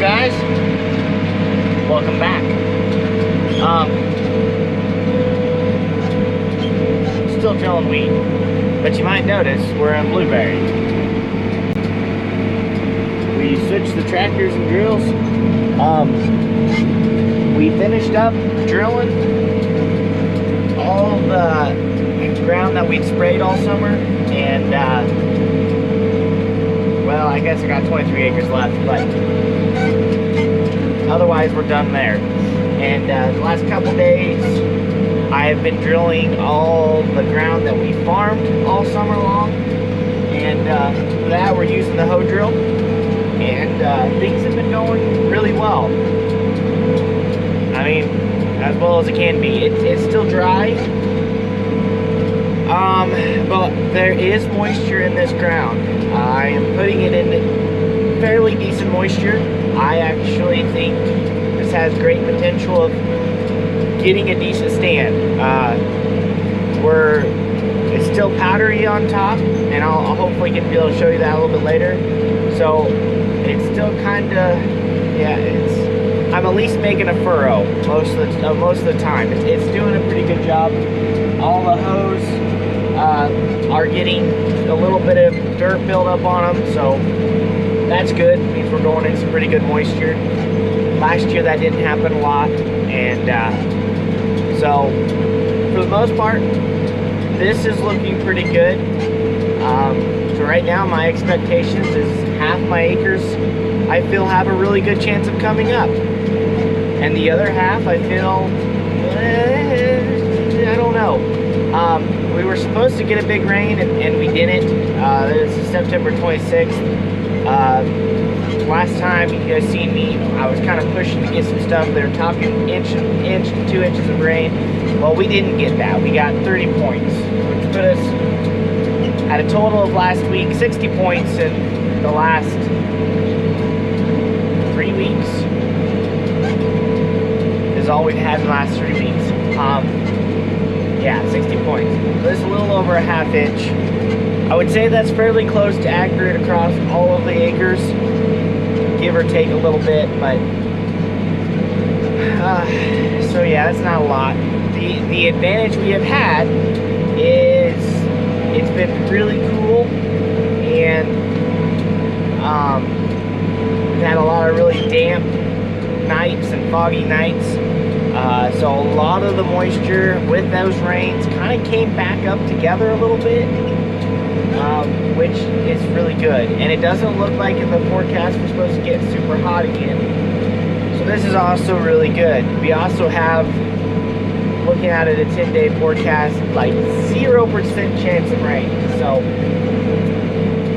guys, welcome back. Still drilling wheat, but you might notice we're in blueberry. We switched the tractors and drills. We finished up drilling all the ground that we'd sprayed all summer, and well, I guess I got 23 acres left, but otherwise we're done there. And the last couple days I have been drilling all the ground that we farmed all summer long, and for that we're using the hoe drill, and things have been going really well. I mean, as well as it can be. It's still dry, but there is moisture in this ground. I am putting it in fairly decent moisture. I actually think this has great potential of getting a decent stand. It's still powdery on top, and I'll hopefully be able to show you that a little bit later. So it's still kind of, yeah, I'm at least making a furrow most of the time. It's doing a pretty good job. All the hoes are getting a little bit of dirt buildup on them, so that's good. It means we're going in some pretty good moisture. Last year that didn't happen a lot, and so for the most part, this is looking pretty good. So right now my expectations is half my acres I feel have a really good chance of coming up, and the other half I feel, I don't know. We were supposed to get a big rain, and we didn't. This is September 26th. Last time you guys seen me, I was kind of pushing to get some stuff. They were talking inch to 2 inches of rain. Well, we didn't get that. We got 30 points, which put us at a total of last week 60 points in the last 3 weeks. Is all we've had in the last 3 weeks. Yeah, 60 points. So this is a little over a half inch. I would say that's fairly close to accurate across all of the acres, give or take a little bit, but so yeah, that's not a lot. The advantage we have had is it's been really cool, and we've had a lot of really damp nights and foggy nights. So a lot of the moisture with those rains kind of came back up together a little bit, which is really good. And it doesn't look like in the forecast we're supposed to get super hot again. So this is also really good. We also have, looking at it, a 10-day forecast, like 0% chance of rain. So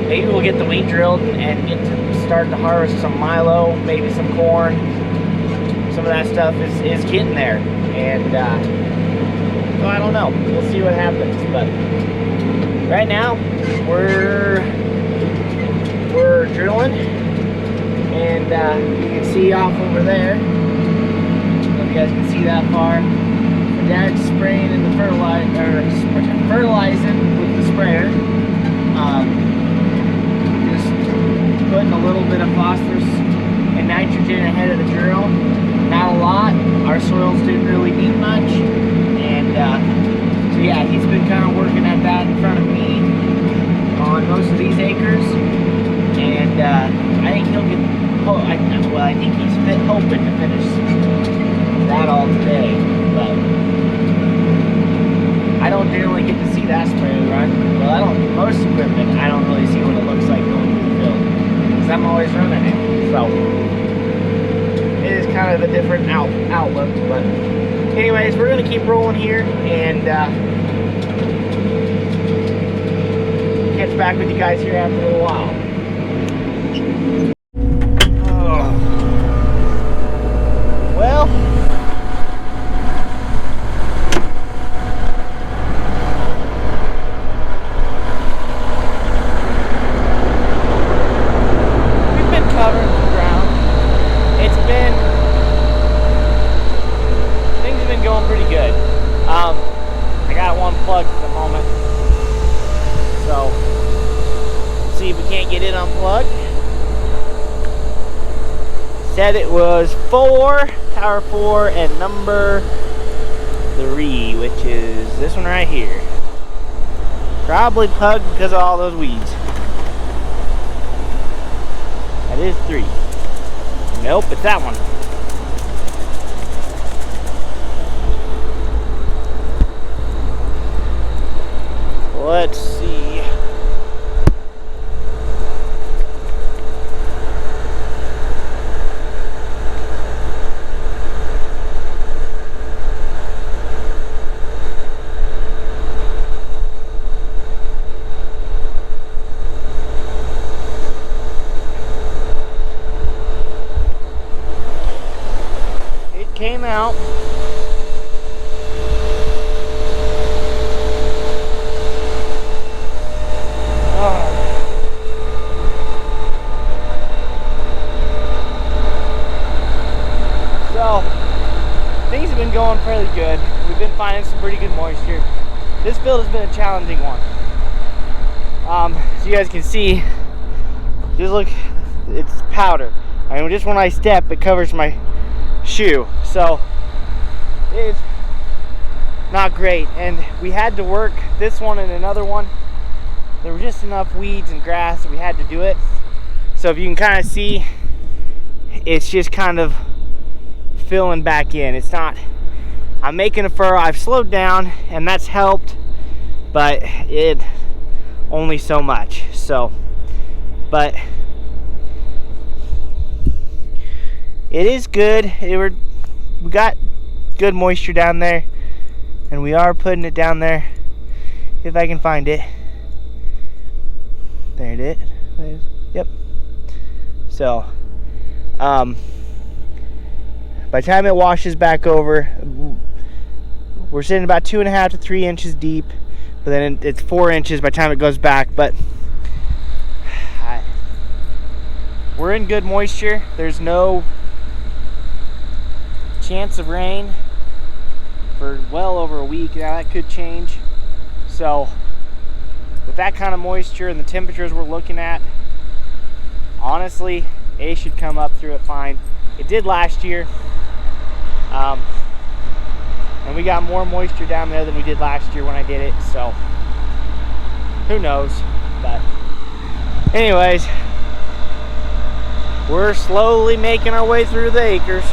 maybe we'll get the wheat drilled and get to start to harvest some milo, maybe some corn. Some of that stuff is getting there, and so I don't know. We'll see what happens. But right now we're drilling, and you can see off over there. I don't know if you guys can see that far. My dad's spraying in the fertilizing with the sprayer. Just putting a little bit of phosphorus and nitrogen ahead of the drill. Not a lot. Our soils didn't really need much, and so yeah, he's been kind of working at that in front of me on most of these acres, and I think he'll get. I think he's hoping to finish that all today, but I don't generally get to see that sprayer run. Well, I don't. Most equipment, I don't really see what it looks like going through the field, because I'm always running it. So it is kind of a different outlook, but anyways, we're gonna keep rolling here, and catch back with you guys here after a little while. Well, we've been covering the ground. Things have been going pretty good. I got one plugged at the moment, so see if we can't get it unplugged. Said it was 4, tower 4, and number 3, which is this one right here. Probably pug because of all those weeds. That is 3. Nope, it's that one. Let's see. It came out. Things have been going fairly good. We've been finding some pretty good moisture. This field has been a challenging one. So you guys can see, just look, it's powder. I mean, just when I step, it covers my shoe. So it's not great. And we had to work this one and another one. There were just enough weeds and grass that we had to do it. So if you can kind of see, it's just kind of filling back in. It's not, I'm making a furrow. I've slowed down and that's helped, but it only so much. So, but it is good. We got good moisture down there, and we are putting it down there if I can find it. There it is. Yep. So by the time it washes back over, we're sitting about 2.5 to 3 inches deep, but then it's 4 inches by the time it goes back. But we're in good moisture. There's no chance of rain for well over a week. Now that could change. So with that kind of moisture and the temperatures we're looking at, honestly, A should come up through it fine. It did last year. And we got more moisture down there than we did last year when I did it, so who knows. But anyways, we're slowly making our way through the acres.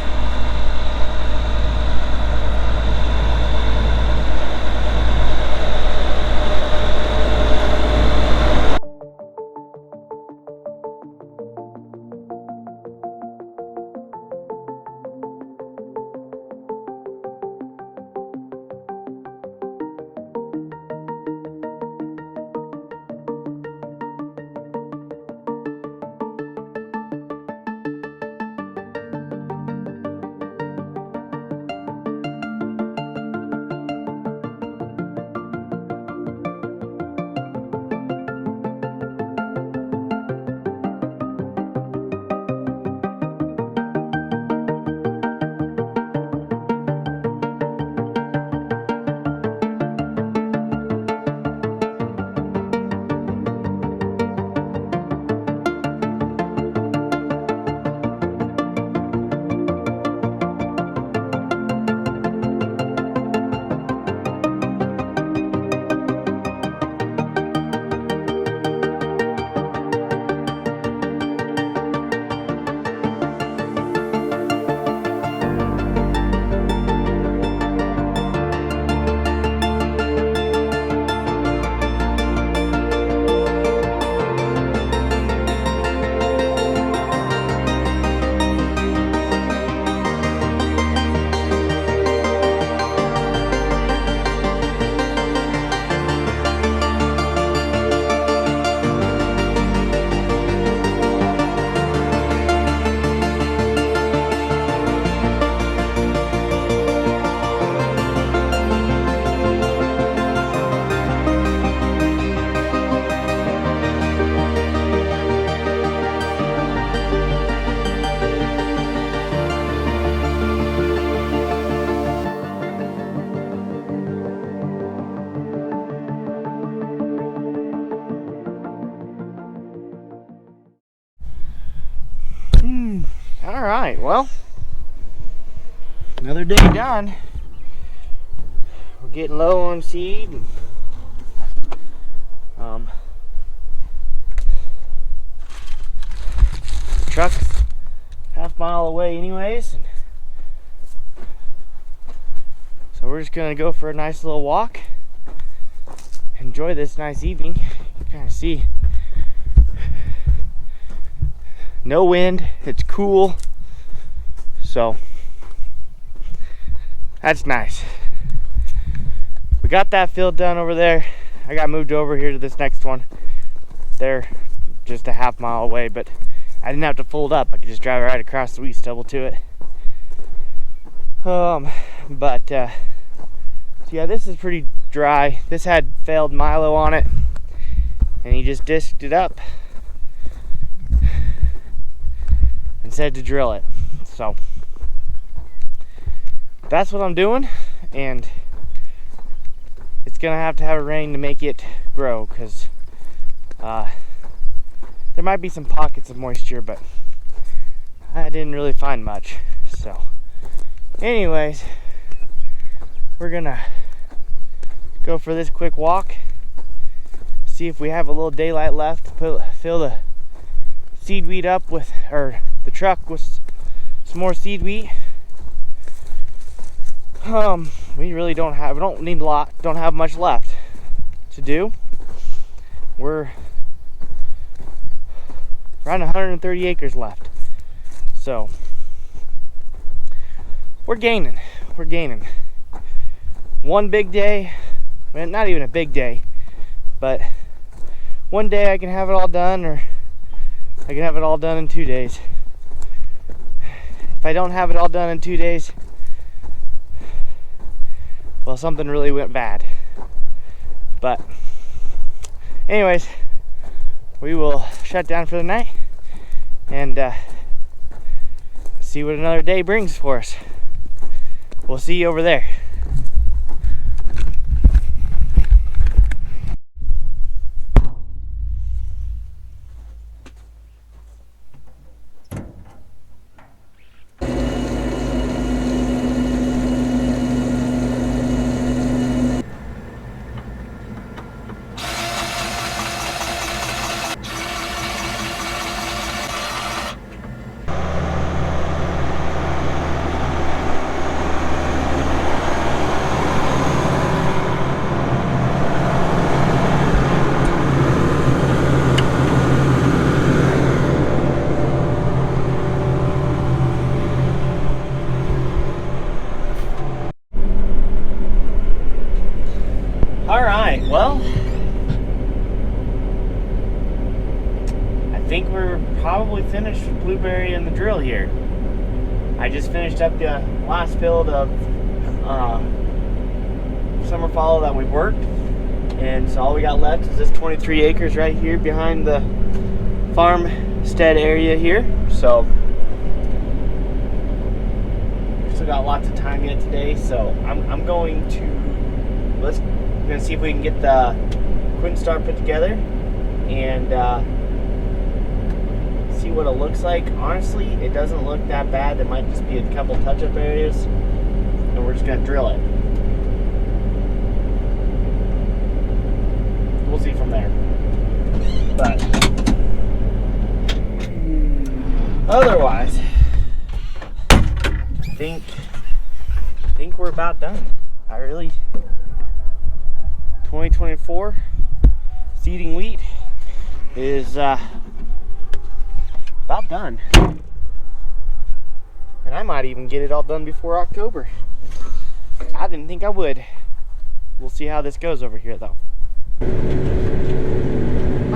All right, well, another day done. We're getting low on seed. Truck's half-mile away anyways. And so we're just gonna go for a nice little walk. Enjoy this nice evening. You kind of see no wind, it's cool, so that's nice. We got that field done over there. I got moved over here to this next one. They're just a half-mile away, but I didn't have to fold up. I could just drive right across the wheat stubble to it. So yeah, this is pretty dry. This had failed Milo on it, and he just disked it up and said to drill it. So that's what I'm doing, and it's gonna have to have a rain to make it grow, because there might be some pockets of moisture, but I didn't really find much. So anyways, we're gonna go for this quick walk, see if we have a little daylight left to fill the seed wheat up with, or the truck with some more seed wheat. We really don't need a lot, don't have much left to do. We're around 130 acres left, so we're gaining. One big day, well, not even a big day, but one day I can have it all done, or I can have it all done in 2 days. If I don't have it all done in 2 days, well, something really went bad. But anyways, we will shut down for the night and see what another day brings for us. We'll see you over there. Alright, well, I think we're probably finished with blueberry and the drill here. I just finished up the last field of summer fallow that we worked, and so all we got left is this 23 acres right here behind the farmstead area here. So still got lots of time yet today, so I'm going to we're gonna see if we can get the Quinton Star put together and see what it looks like. Honestly, it doesn't look that bad. There might just be a couple touch-up areas, and we're just gonna drill it. We'll see from there. But otherwise, I think we're about done. 2024 seeding wheat is about done, and I might even get it all done before October. I didn't think I would. We'll see how this goes over here though.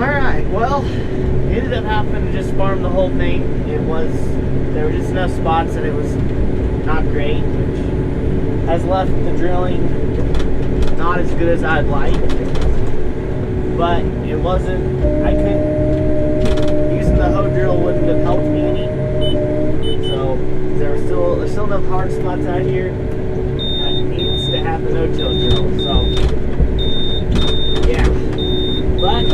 Alright, well, ended up having to just farm the whole thing. There were just enough spots that it was not great, which has left the drilling not as good as I'd like, but it wasn't, using the hoe drill wouldn't have helped me any. So there's still enough hard spots out here that needs to have the no-till drill. So yeah, but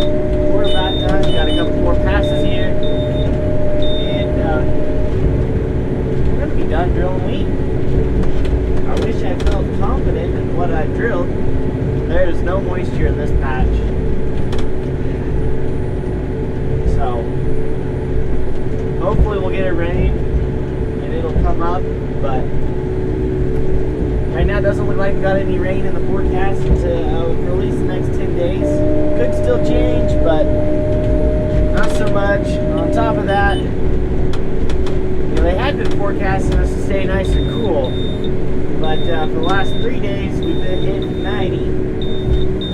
we're about done. Got a couple more passes here, and done drilling wheat. I wish I felt confident in what I drilled. There's no moisture in this patch. So, hopefully we'll get a rain and it'll come up, but right now it doesn't look like we got any rain in the forecast to for at least the next 10 days. Could still change, but not so much. On top of that, you know, they had been forecasting us to stay nice and cool, but for the last 3 days we've been hitting 90.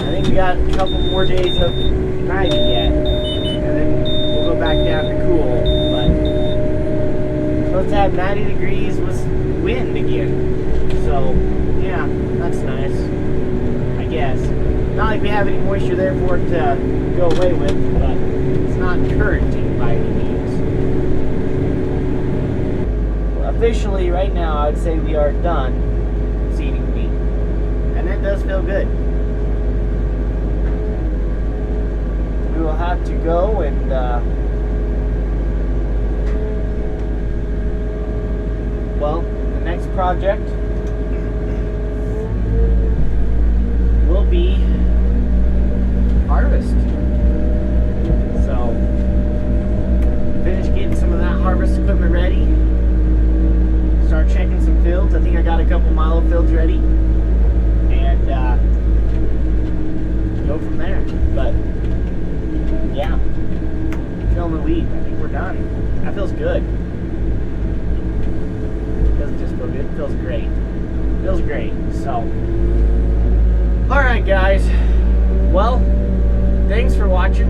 I think we got a couple more days of 90 yet, and then we'll go back down to cool. But supposed to have 90 degrees with wind again. So, yeah, that's nice, I guess. Not like we have any moisture there for it to go away with, but it's not currenting by any means. Well, officially, right now, I would say we are done seeding wheat. And that does feel good. We will have to go and well, the next project will be harvest. So finish getting some of that harvest equipment ready. Start checking some fields. I think I got a couple milo fields ready, and go from there. But yeah, filling the wheat. I think we're done. That feels good. It doesn't just feel good. It feels great. It feels great. So. Alright guys, well, thanks for watching.